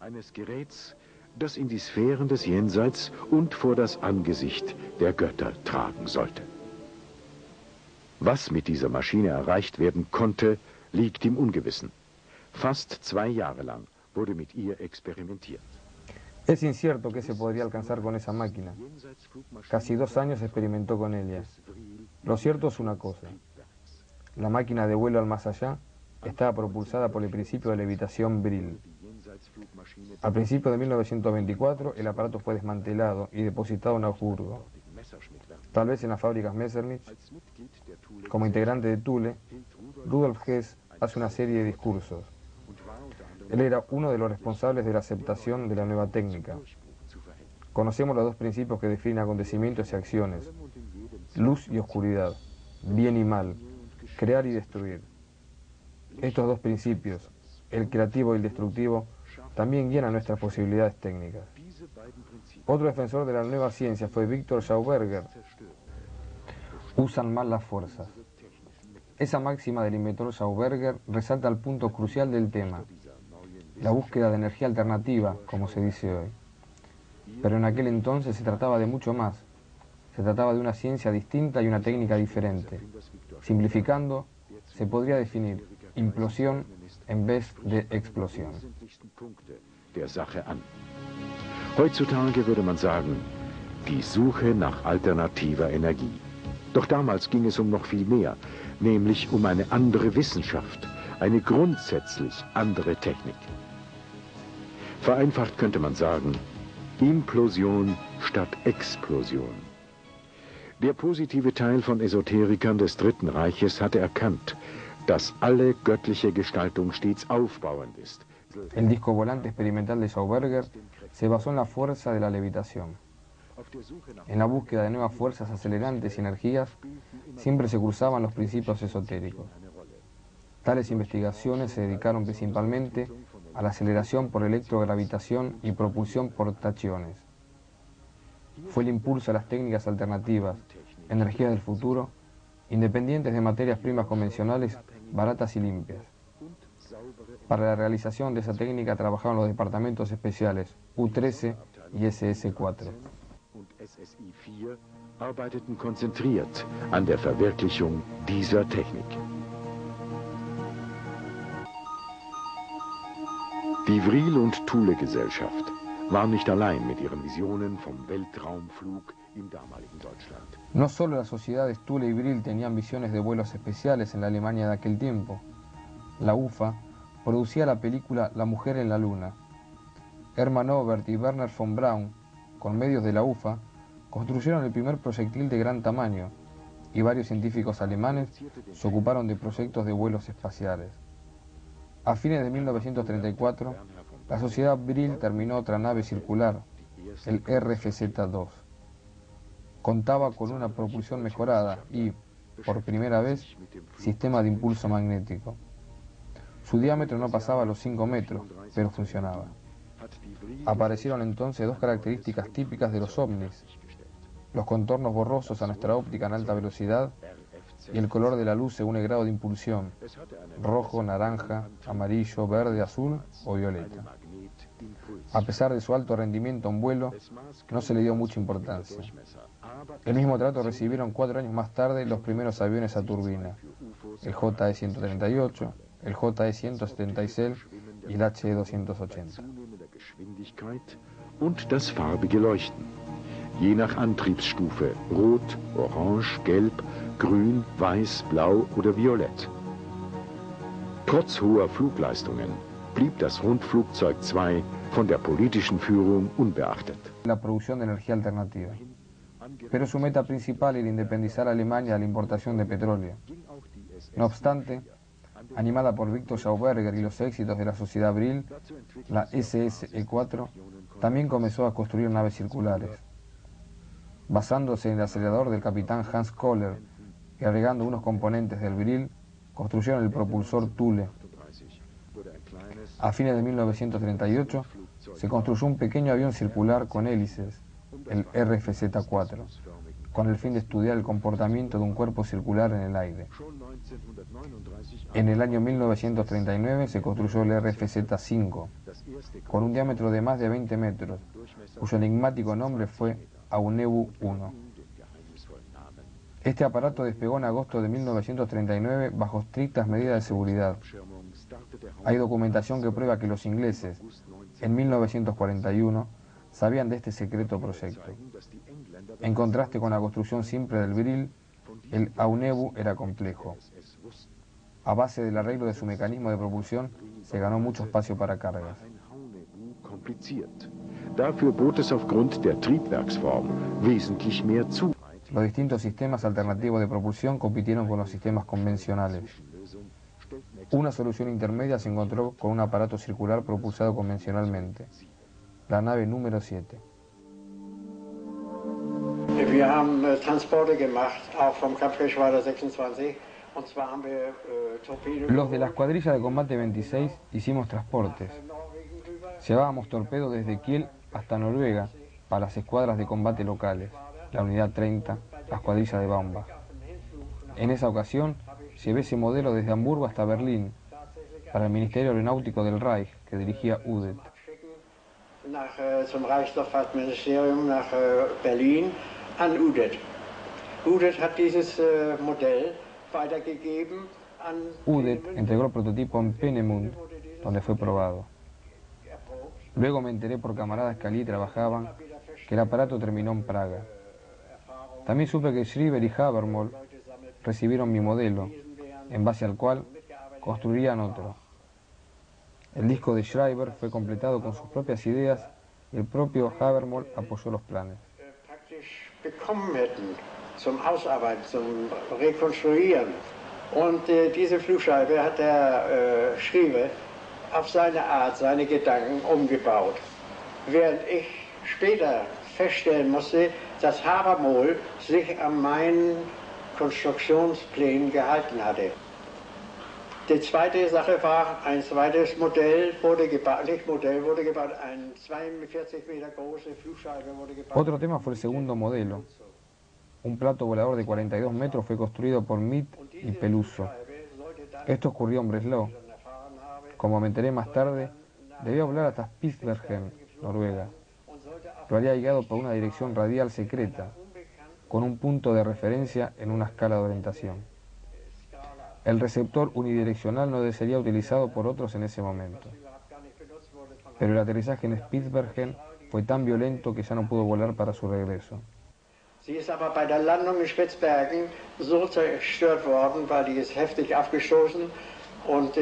eines Geräts, das in die Sphären des Jenseits und vor das Angesicht der Götter tragen sollte. Was mit dieser Maschine erreicht werden konnte, liegt im Ungewissen. Fast 2 Jahre lang wurde mit ihr experimentiert. Es incierto qué se podría alcanzar con esa máquina. Casi 2 años experimentó con ella. Lo cierto es una cosa. La máquina de vuelo al más allá estaba propulsada por el principio de levitación Brill. A principios de 1924 el aparato fue desmantelado y depositado en Augsburgo. Tal vez en las fábricas Messerschmitt. Como integrante de Thule, Rudolf Hess hace una serie de discursos. Él era uno de los responsables de la aceptación de la nueva técnica. Conocemos los 2 principios que definen acontecimientos y acciones: luz y oscuridad, bien y mal, crear y destruir. Estos 2 principios, el creativo y el destructivo, también guían a nuestras posibilidades técnicas. Otro defensor de la nueva ciencia fue Victor Schauberger. Usan mal las fuerzas. Esa máxima del inventor Schauberger resalta el punto crucial del tema: la búsqueda de energía alternativa, como se dice hoy. Pero en aquel entonces se trataba de mucho más. Se trataba de una ciencia distinta y una técnica diferente. Simplificando, se podría definir implosión en vez de explosión. Heutzutage würde man sagen, die Suche nach alternativer Energie. Doch damals ging es um noch viel mehr, nämlich um eine andere Wissenschaft, eine grundsätzlich andere Technik. Vereinfacht könnte man sagen, Implosion statt Explosion. Der positive Teil von Esoterikern des Dritten Reiches hatte erkannt, dass alle göttliche Gestaltung stets aufbauend ist. El disco volante experimental de Schauberger se basó en la fuerza de la levitación. En la búsqueda de nuevas fuerzas acelerantes y energías, siempre se cruzaban los principios esotéricos. Tales investigaciones se dedicaron principalmente a la aceleración por electrogravitación y propulsión por tachiones. Fue el impulso a las técnicas alternativas, energías del futuro, independientes de materias primas convencionales, baratas y limpias. Para la realización de esa técnica trabajaron los departamentos especiales U-13 y SS-4. Und SSI-4 arbeiteten konzentriert an der Verwirklichung dieser Technik. Die Vril- und Thule-Gesellschaft war nicht allein mit ihren Visionen vom Weltraumflug im damaligen Deutschland. No solo las sociedades Thule y Brill tenían visiones de vuelos especiales en la Alemania de aquel tiempo. La UFA producía la película La mujer en la luna. Hermann Oberth y Werner von Braun, con medios de la UFA, construyeron el primer proyectil de gran tamaño, y varios científicos alemanes se ocuparon de proyectos de vuelos espaciales. A fines de 1934, la sociedad Brill terminó otra nave circular, el RFZ-2. Contaba con una propulsión mejorada y, por primera vez, sistema de impulso magnético. Su diámetro no pasaba los 5 metros, pero funcionaba. Aparecieron entonces 2 características típicas de los ovnis: los contornos borrosos a nuestra óptica en alta velocidad y el color de la luz según el grado de impulsión: rojo, naranja, amarillo, verde, azul o violeta. A pesar de su alto rendimiento en vuelo, no se le dio mucha importancia. El mismo trato recibieron 4 años más tarde los primeros aviones a turbina, el JE-138, el JE-176 y el HE-280. Und das farbige Leuchten. Je nach Antriebsstufe: Rot, Orange, Gelb, Grün, Weiß, Blau oder Violett. Trotz hoher Flugleistungen blieb das Rundflugzeug 2 von der politischen Führung unbeachtet. La producción de energía alternativa. Pero su meta principal era independizar a Alemania de la importación de petróleo. No obstante, animada por Victor Schauberger y los éxitos de la sociedad Brill, la SSE-4 también comenzó a construir naves circulares. Basándose en el acelerador del capitán Hans Kohler y agregando unos componentes del Brill, construyeron el propulsor Thule. A fines de 1938 se construyó un pequeño avión circular con hélices, el RFZ-4, con el fin de estudiar el comportamiento de un cuerpo circular en el aire. En el año 1939 se construyó el RFZ-5, con un diámetro de más de 20 metros, cuyo enigmático nombre fue Aunebu-1. Este aparato despegó en agosto de 1939 bajo estrictas medidas de seguridad. Hay documentación que prueba que los ingleses, en 1941, sabían de este secreto proyecto. En contraste con la construcción simple del Vril, el Aunebu era complejo. A base del arreglo de su mecanismo de propulsión, se ganó mucho espacio para cargas. Dafür bot es aufgrund der Triebwerksform wesentlich mehr zu. Los distintos sistemas alternativos de propulsión compitieron con los sistemas convencionales. Una solución intermedia se encontró con un aparato circular propulsado convencionalmente, la nave número 7. Wir haben Transporte gemacht, auch vom Kampfgeschwader 26. Und zwar haben wir Torpedos. Los de la escuadrilla de combate 26 hicimos transportes. Llevábamos torpedos desde Kiel hasta Noruega para las escuadras de combate locales, la unidad 30, la escuadrilla de Baumbach. En esa ocasión, llevé ese modelo desde Hamburgo hasta Berlín, para el Ministerio Aeronáutico del Reich, que dirigía Udet. Zum Reichsluftfahrtministerium nach Berlin an Udet. Udet hat dieses Modell weitergegeben an. Udet entregó el prototipo en Peenemünde, donde fue probado. Luego me enteré por camaradas que allí trabajaban que el aparato terminó en Praga. También supe que Schreiber y Habermohl recibieron mi modelo, en base al cual construirían otro. El disco de Schreiber fue completado con sus propias ideas y el propio Habermohl apoyó los planes. Bekommen hätten zum Ausarbeiten, zum Rekonstruieren. Und diese Flugscheibe hat der Schreiber auf seine Art, seine Gedanken umgebaut. Während ich später feststellen musste, dass Habermohl sich an meinen Konstruktionsplänen gehalten hatte. Die zweite Sache war, ein zweites Modell wurde gebaut, ein 42 Meter große Flugscheibe wurde gebaut. Otro tema fue el segundo modelo. Un plato volador de 42 metros fue construido por Mitt y Peluso. Esto ocurrió en Breslau. Como me enteré más tarde, debía volar hasta Spitsbergen, Noruega. Lo haría guiado por una dirección radial secreta, con un punto de referencia en una escala de orientación. El receptor unidireccional no sería utilizado por otros en ese momento. Pero el aterrizaje en Spitsbergen fue tan violento que ya no pudo volar para su regreso. Sie ist aber bei der Landung in Spitzbergen so zerstört worden, weil die ist heftig abgestoßen und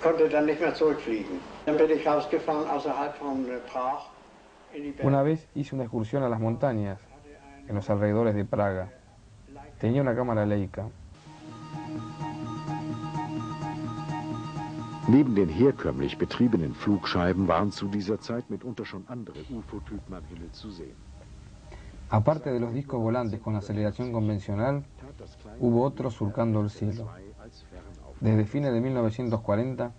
konnte dann nicht mehr zurückfliegen. Dann bin ich rausgefahren außerhalb von Prag. Una vez hice una excursión a las montañas, en los alrededores de Praga. Tenía una cámara Leica. Neben den herkömmlich betriebenen Flugscheiben waren zu dieser Zeit mitunter schon andere UFO-Typen am Himmel zu sehen. Aparte de los discos volantes con aceleración convencional, hubo otros surcando el cielo. Desde fines de 1940,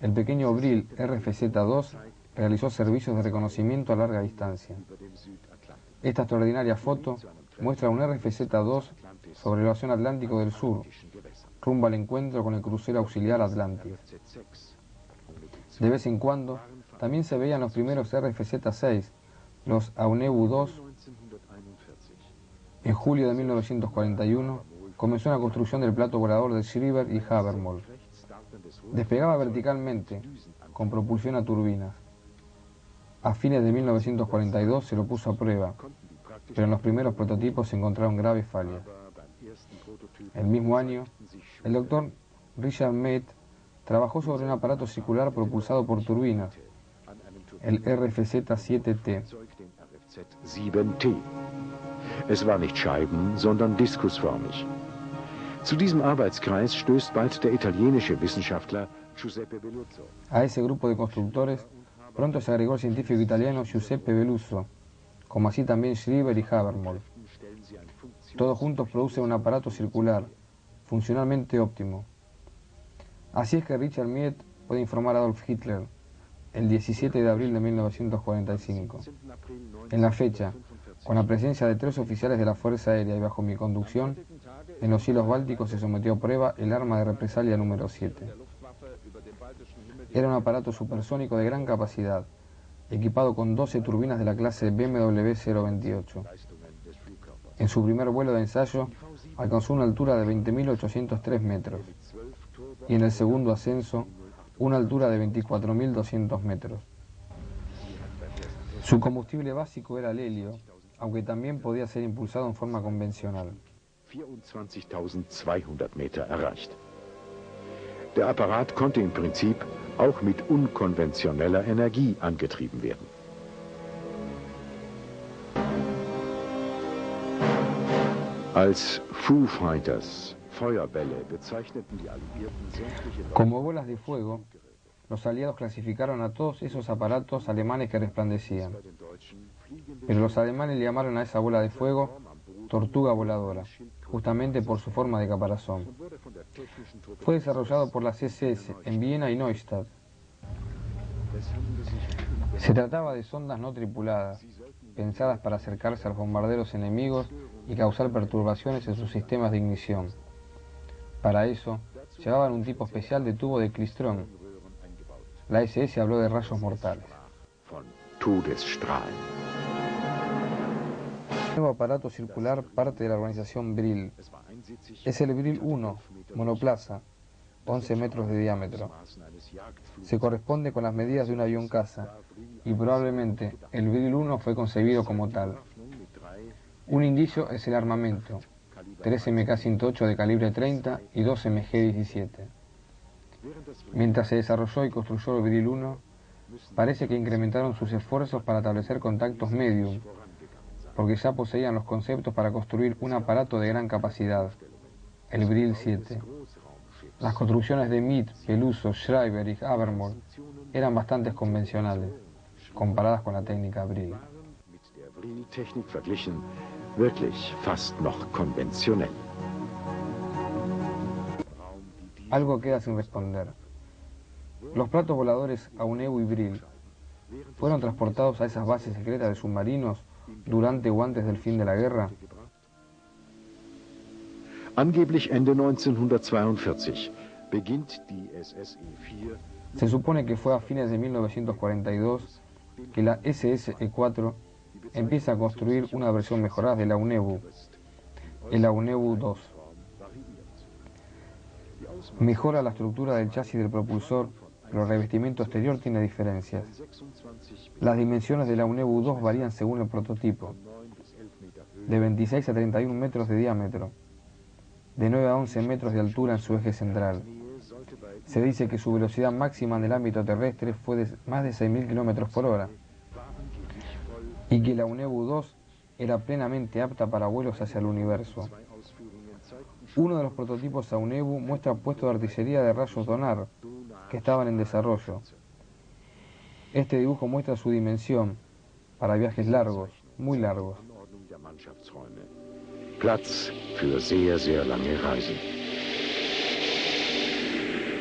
el pequeño Vril RFZ-2 realizó servicios de reconocimiento a larga distancia. Esta extraordinaria foto muestra un RFZ-2 sobre el Océano Atlántico del Sur, rumbo al encuentro con el crucero auxiliar Atlantis. De vez en cuando, también se veían los primeros RFZ-6, los Aunebu-2. En julio de 1941, comenzó la construcción del plato volador de Schreiber y Habermohl. Despegaba verticalmente, con propulsión a turbinas. A fines de 1942 se lo puso a prueba, pero en los primeros prototipos se encontraron graves fallas. El mismo año, el doctor Richard Mead trabajó sobre un aparato circular propulsado por turbinas, el RFZ-7T. Es war nicht scheiben-, sondern diskusförmig. Zu diesem Arbeitskreis stößt bald der italienische Wissenschaftler Giuseppe Beluzzo. A ese grupo de constructores pronto se agregó el científico italiano Giuseppe Beluzzo, como así también Schreiber y Habermohl. Todos juntos producen un aparato circular, funcionalmente óptimo. Así es que Richard Mead puede informar a Adolf Hitler el 17 de abril de 1945. En la fecha, Con la presencia de 3 oficiales de la Fuerza Aérea y bajo mi conducción, en los cielos bálticos se sometió a prueba el arma de represalia número 7. Era un aparato supersónico de gran capacidad, equipado con 12 turbinas de la clase BMW 028. En su primer vuelo de ensayo alcanzó una altura de 20.803 metros y en el segundo ascenso una altura de 24.200 metros. Su combustible básico era el helio, aunque también podía ser impulsado en forma convencional. 24.200 Meter erreicht. Der Apparat konnte im Prinzip auch mit unkonventioneller Energie angetrieben werden. Als Foo Fighters Feuerbälle bezeichneten die Alliierten sämtliche... Como bolas de fuego, los aliados clasificaron a todos esos aparatos alemanes que resplandecían. Pero los alemanes le llamaron a esa bola de fuego tortuga voladora, justamente por su forma de caparazón. Fue desarrollado por las SS en Viena y Neustadt. Se trataba de sondas no tripuladas, pensadas para acercarse a los bombarderos enemigos y causar perturbaciones en sus sistemas de ignición. Para eso, llevaban un tipo especial de tubo de clistrón. La SS habló de rayos mortales. El nuevo aparato circular parte de la organización Brill. Es el Brill 1, monoplaza, 11 metros de diámetro. Se corresponde con las medidas de un avión caza y probablemente el Brill 1 fue concebido como tal. Un indicio es el armamento, 3 MK-108 de calibre 30 y 2 MG-17. Mientras se desarrolló y construyó el Brill 1, parece que incrementaron sus esfuerzos para establecer contactos medium, porque ya poseían los conceptos para construir un aparato de gran capacidad, el Brill 7. Las construcciones de Meade, Peluso, Schreiber y Habermas eran bastante convencionales, comparadas con la técnica Brill. Algo queda sin responder. Los platos voladores Aunebu y Brill fueron transportados a esas bases secretas de submarinos durante o antes del fin de la guerra. Angeblich Ende 1942 beginnt die SSE-4. Se supone que fue a fines de 1942 que la SSE-4 empieza a construir una versión mejorada del Aunebu, el Aunebu 2. Mejora la estructura del chasis del propulsor, pero el revestimiento exterior tiene diferencias. Las dimensiones del Aunebu 2 varían según el prototipo, de 26 a 31 metros de diámetro, de 9 a 11 metros de altura en su eje central. Se dice que su velocidad máxima en el ámbito terrestre fue de más de 6.000 km por hora y que la Aunebu 2 era plenamente apta para vuelos hacia el universo. Uno de los prototipos Aunebu muestra puestos de artillería de rayos Donar que estaban en desarrollo. Este dibujo muestra su dimensión para viajes largos, muy largos. Platz für sehr, sehr lange Reisen.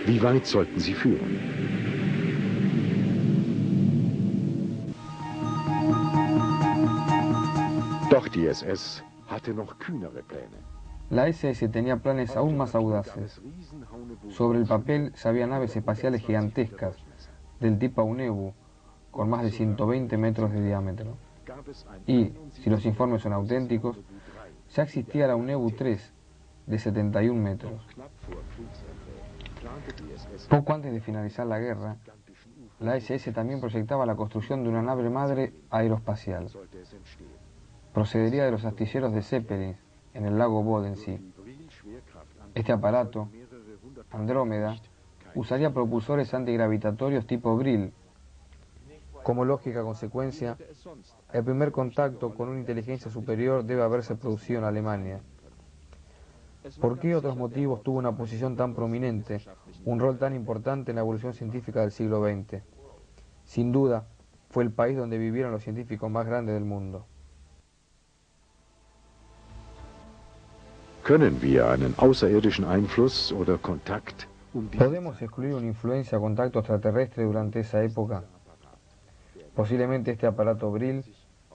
Wie weit sollten sie führen? Doch die SS hatte noch kühnere Pläne. La SS tenía planes aún más audaces. Sobre el papel ya había naves espaciales gigantescas del tipo Aunebu, con más de 120 metros de diámetro. Y, si los informes son auténticos, ya existía la Aunebu 3, de 71 metros. Poco antes de finalizar la guerra, la SS también proyectaba la construcción de una nave madre aeroespacial. Procedería de los astilleros de Zeppelin, en el lago Bodensee. Este aparato, Andrómeda, usaría propulsores antigravitatorios tipo Brill. Como lógica consecuencia, el primer contacto con una inteligencia superior debe haberse producido en Alemania. ¿Por qué otros motivos tuvo una posición tan prominente, un rol tan importante en la evolución científica del siglo XX? Sin duda, fue el país donde vivieron los científicos más grandes del mundo. Können wir einen außerirdischen Einfluss oder Kontakt ¿Podemos excluir una influencia o contacto extraterrestre durante esa época? Posiblemente este aparato Brill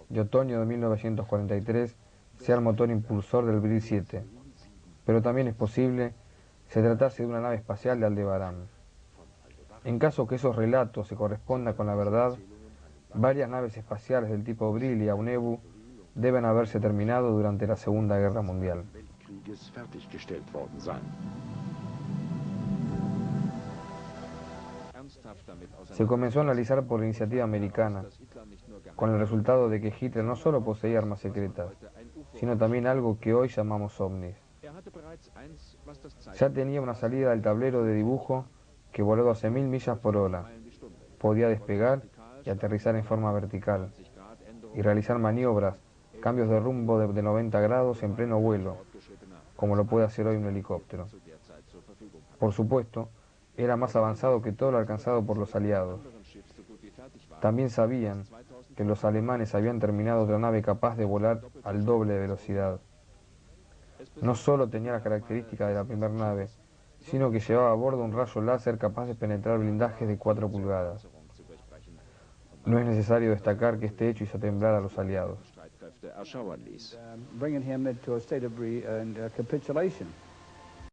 de otoño de 1943 sea el motor impulsor del Vril 7, pero también es posible se tratase de una nave espacial de Aldebarán. En caso que esos relatos se correspondan con la verdad, varias naves espaciales del tipo Vril y Aunebu deben haberse terminado durante la Segunda Guerra Mundial. Se comenzó a analizar por iniciativa americana, con el resultado de que Hitler no solo poseía armas secretas, sino también algo que hoy llamamos ovnis. Ya tenía una salida del tablero de dibujo que voló 12.000 millas por hora, podía despegar y aterrizar en forma vertical, y realizar maniobras, cambios de rumbo de 90 grados en pleno vuelo, como lo puede hacer hoy un helicóptero. Por supuesto, era más avanzado que todo lo alcanzado por los aliados. También sabían que los alemanes habían terminado otra nave capaz de volar al doble de velocidad. No solo tenía las características de la primera nave, sino que llevaba a bordo un rayo láser capaz de penetrar blindajes de 4 pulgadas. No es necesario destacar que este hecho hizo temblar a los aliados. Bringing him into a state of capitulation.